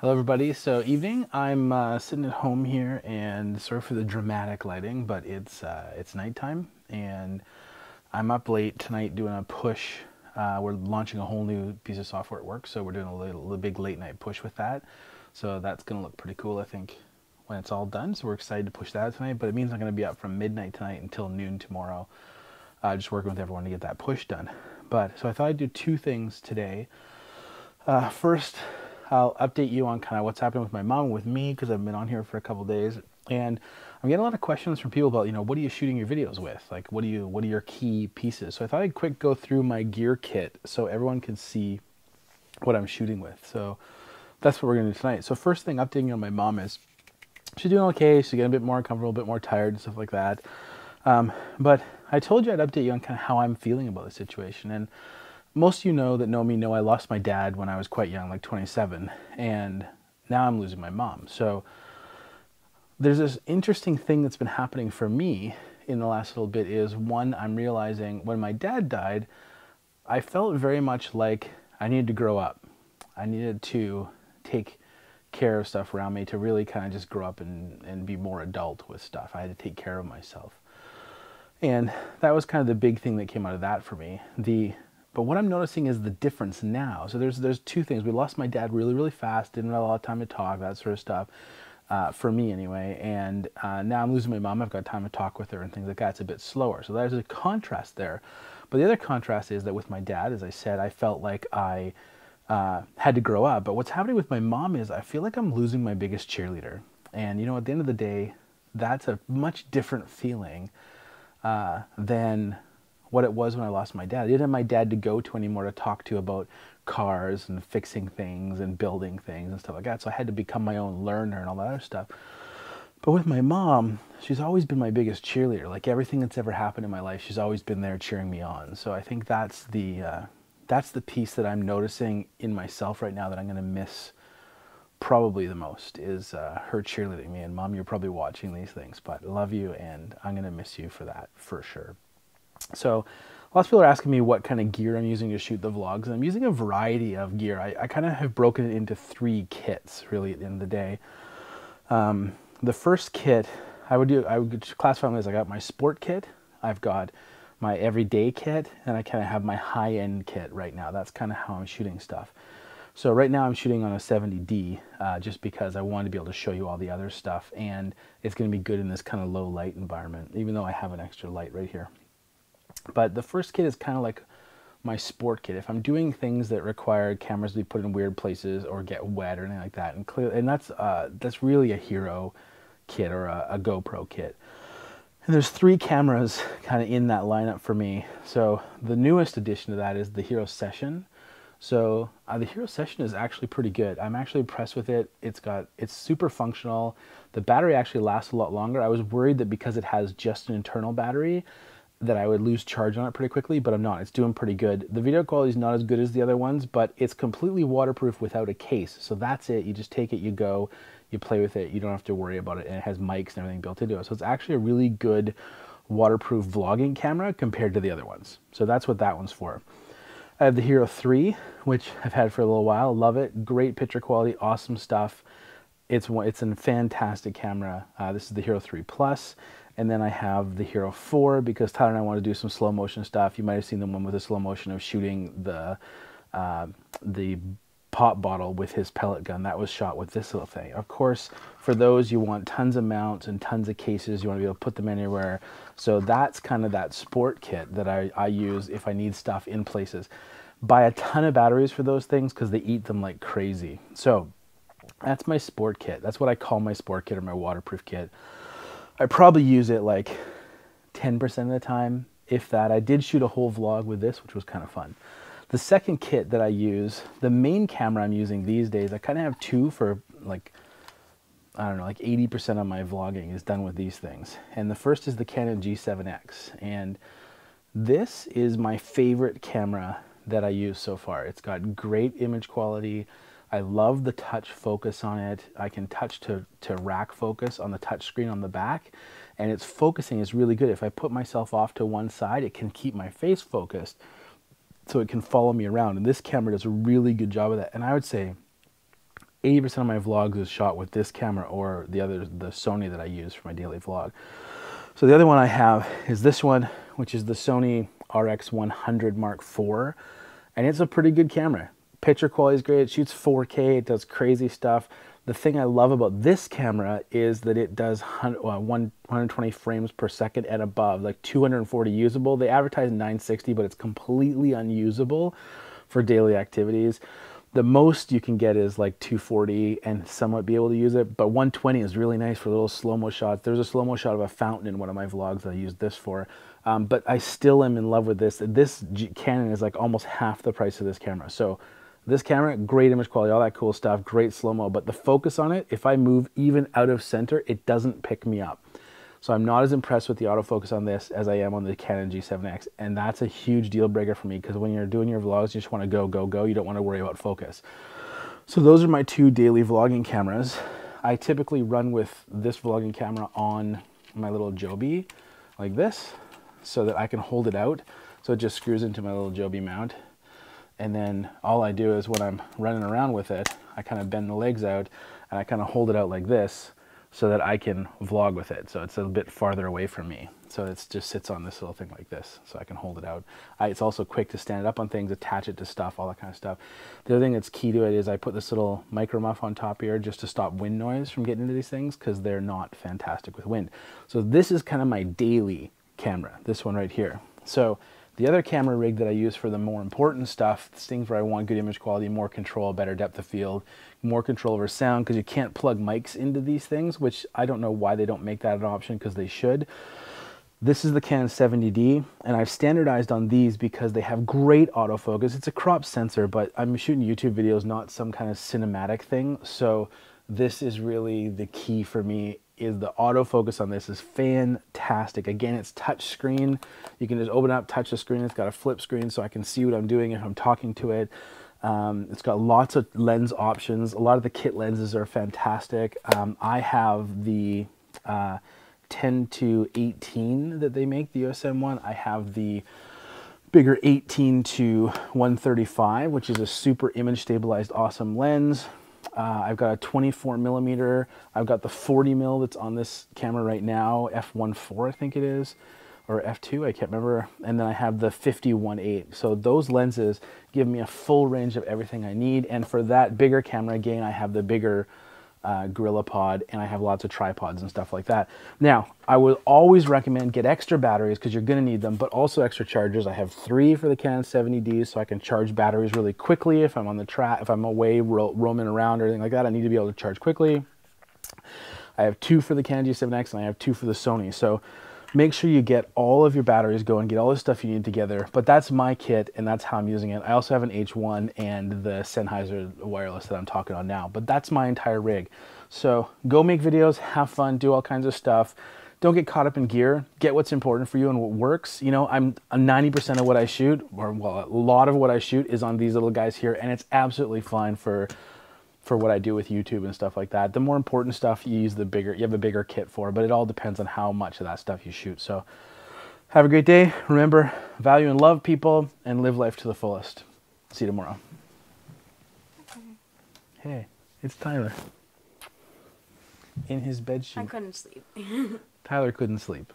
Hello everybody. So evening, I'm sitting at home here, and sorry for the dramatic lighting, but it's nighttime, and I'm up late tonight doing a push. We're launching a whole new piece of software at work, so we're doing a big late night push with that. So that's gonna look pretty cool, I think, when it's all done. So we're excited to push that tonight, but it means I'm gonna be up from midnight tonight until noon tomorrow, just working with everyone to get that push done. But so I thought I'd do two things today. First, I'll update you on kind of what's happening with my mom, with me, because I've been on here for a couple days, and I'm getting a lot of questions from people about, what are you shooting your videos with? Like, what are your key pieces? So I thought I'd quick go through my gear kit so everyone can see what I'm shooting with. So that's what we're gonna do tonight. So first thing, updating on my mom is she's doing okay. She's getting a bit more uncomfortable, a bit more tired and stuff like that. But I told you I'd update you on kind of how I'm feeling about the situation. And most of you that know me know I lost my dad when I was quite young, like 27, and now I'm losing my mom. So there's this interesting thing that's been happening for me in the last little bit is, one, I'm realizing when my dad died, I felt very much like I needed to grow up. I needed to take care of stuff around me to really kind of just grow up and be more adult with stuff. I had to take care of myself. And that was kind of the big thing that came out of that for me. But what I'm noticing is the difference now. So there's two things. We lost my dad really, really fast. Didn't have a lot of time to talk, that sort of stuff, for me anyway. And now I'm losing my mom. I've got time to talk with her and things like that. It's a bit slower. So there's a contrast there. But the other contrast is that with my dad, as I said, I felt like I had to grow up. But what's happening with my mom is I feel like I'm losing my biggest cheerleader. And, at the end of the day, that's a much different feeling than what it was when I lost my dad. I didn't have my dad to go to anymore to talk to about cars and fixing things and building things and stuff like that. So I had to become my own learner and all that other stuff. But with my mom, she's always been my biggest cheerleader. Like everything that's ever happened in my life, she's always been there cheering me on. So I think that's the piece that I'm noticing in myself right now that I'm going to miss probably the most is her cheerleading me. And Mom, you're probably watching these things, but I love you, and I'm going to miss you for that for sure. So lots of people are asking me what kind of gear I'm using to shoot the vlogs, and I'm using a variety of gear. I kind of have broken it into three kits really at the end of the day. The first kit I would classify them as, I got my sport kit, I've got my everyday kit, and I kind of have my high-end kit right now. That's kind of how I'm shooting stuff. So right now I'm shooting on a 70D just because I wanted to be able to show you all the other stuff, and it's going to be good in this kind of low light environment, even though I have an extra light right here. But the first kit is kind of like my sport kit. If I'm doing things that require cameras to be put in weird places or get wet or anything like that, and that's really a Hero kit or a GoPro kit. And there's three cameras kind of in that lineup for me. So the newest addition to that is the Hero Session. So the Hero Session is actually pretty good. I'm actually impressed with it. It's super functional. The battery actually lasts a lot longer. I was worried that because it has just an internal battery that I would lose charge on it pretty quickly, but I'm not. It's doing pretty good. The video quality is not as good as the other ones, but it's completely waterproof without a case. So that's it. You just take it, you go, you play with it. You don't have to worry about it, and it has mics and everything built into it. So it's actually a really good waterproof vlogging camera compared to the other ones. So that's what that one's for. I have the Hero 3, which I've had for a little while. Love it. Great picture quality, awesome stuff. It's a fantastic camera. This is the Hero 3 Plus. And then I have the Hero 4 because Tyler and I want to do some slow motion stuff. You might have seen the one with the slow motion of shooting the pop bottle with his pellet gun. That was shot with this little thing. Of course, for those, you want tons of mounts and tons of cases. You want to be able to put them anywhere. So that's kind of that sport kit that I use if I need stuff in places. Buy a ton of batteries for those things because they eat them like crazy. So that's my sport kit. That's what I call my sport kit or my waterproof kit. I probably use it like 10% of the time, if that. I did shoot a whole vlog with this, which was kind of fun. The second kit that I use, the main camera I'm using these days, I kind of have two for like, I don't know, like 80% of my vlogging is done with these things. And the first is the Canon G7X. And this is my favorite camera that I use so far. It's got great image quality. I love the touch focus on it. I can touch to rack focus on the touch screen on the back, and its focusing is really good. If I put myself off to one side, it can keep my face focused so it can follow me around, and this camera does a really good job of that. And I would say 80% of my vlogs is shot with this camera or the Sony that I use for my daily vlog. So the other one I have is this one, which is the Sony RX100 Mark IV, and it's a pretty good camera. Picture quality is great, it shoots 4K, it does crazy stuff. The thing I love about this camera is that it does 120 frames per second and above, like 240 usable. They advertise 960, but it's completely unusable for daily activities. The most you can get is like 240 and somewhat be able to use it, but 120 is really nice for little slow-mo shots. There's a slow-mo shot of a fountain in one of my vlogs that I used this for, but I still am in love with this. This Canon is like almost half the price of this camera. So this camera, great image quality, all that cool stuff, great slow-mo, but the focus on it, if I move even out of center, it doesn't pick me up. So I'm not as impressed with the autofocus on this as I am on the Canon G7X, and that's a huge deal breaker for me because when you're doing your vlogs, you just want to go, go, go. You don't want to worry about focus. So those are my two daily vlogging cameras. I typically run with this vlogging camera on my little Joby like this so that I can hold it out. So it just screws into my little Joby mount. And then all I do is when I'm running around with it, I kind of bend the legs out and I kind of hold it out like this so that I can vlog with it. So it's a bit farther away from me. So it just sits on this little thing like this so I can hold it out. It's also quick to stand it up on things, attach it to stuff, all that kind of stuff. The other thing that's key to it is I put this little micro muff on top here just to stop wind noise from getting into these things because they're not fantastic with wind. So this is kind of my daily camera, this one right here. So the other camera rig that I use for the more important stuff, things where I want good image quality, more control, better depth of field, more control over sound, because you can't plug mics into these things, which I don't know why they don't make that an option, because they should. This is the Canon 70D, and I've standardized on these because they have great autofocus. It's a crop sensor, but I'm shooting YouTube videos, not some kind of cinematic thing. So this is really the key for me, is the autofocus on this is fantastic. Again, it's touch screen. You can just open up, touch the screen. It's got a flip screen so I can see what I'm doing if I'm talking to it. It's got lots of lens options. A lot of the kit lenses are fantastic. I have the 10 to 18 that they make, the USM one. I have the bigger 18 to 135, which is a super image stabilized awesome lens. I've got a 24 millimeter. I've got the 40 mil that's on this camera right now, f1.4 I think it is, or f2, I can't remember. And then I have the 51.8. So those lenses give me a full range of everything I need. And for that bigger camera, again, I have the bigger GorillaPod, and I have lots of tripods and stuff like that. Now, I would always recommend get extra batteries because you're going to need them, but also extra chargers. I have 3 for the Canon 70D, so I can charge batteries really quickly if I'm on the track, if I'm away roaming around or anything like that. I need to be able to charge quickly. I have 2 for the Canon G7X, and I have 2 for the Sony. So make sure you get all of your batteries going, get all the stuff you need together. But that's my kit, and that's how I'm using it. I also have an H1 and the Sennheiser wireless that I'm talking on now. But that's my entire rig. So go make videos, have fun, do all kinds of stuff. Don't get caught up in gear. Get what's important for you and what works. You know, I'm 90% of what I shoot, or well, a lot of what I shoot is on these little guys here, and it's absolutely fine for what I do with YouTube and stuff like that. The more important stuff you use, you have a bigger kit for, but it all depends on how much of that stuff you shoot. So have a great day. Remember, value and love people and live life to the fullest. See you tomorrow. Hey, it's Tyler. In his bed sheet. I couldn't sleep. Tyler couldn't sleep.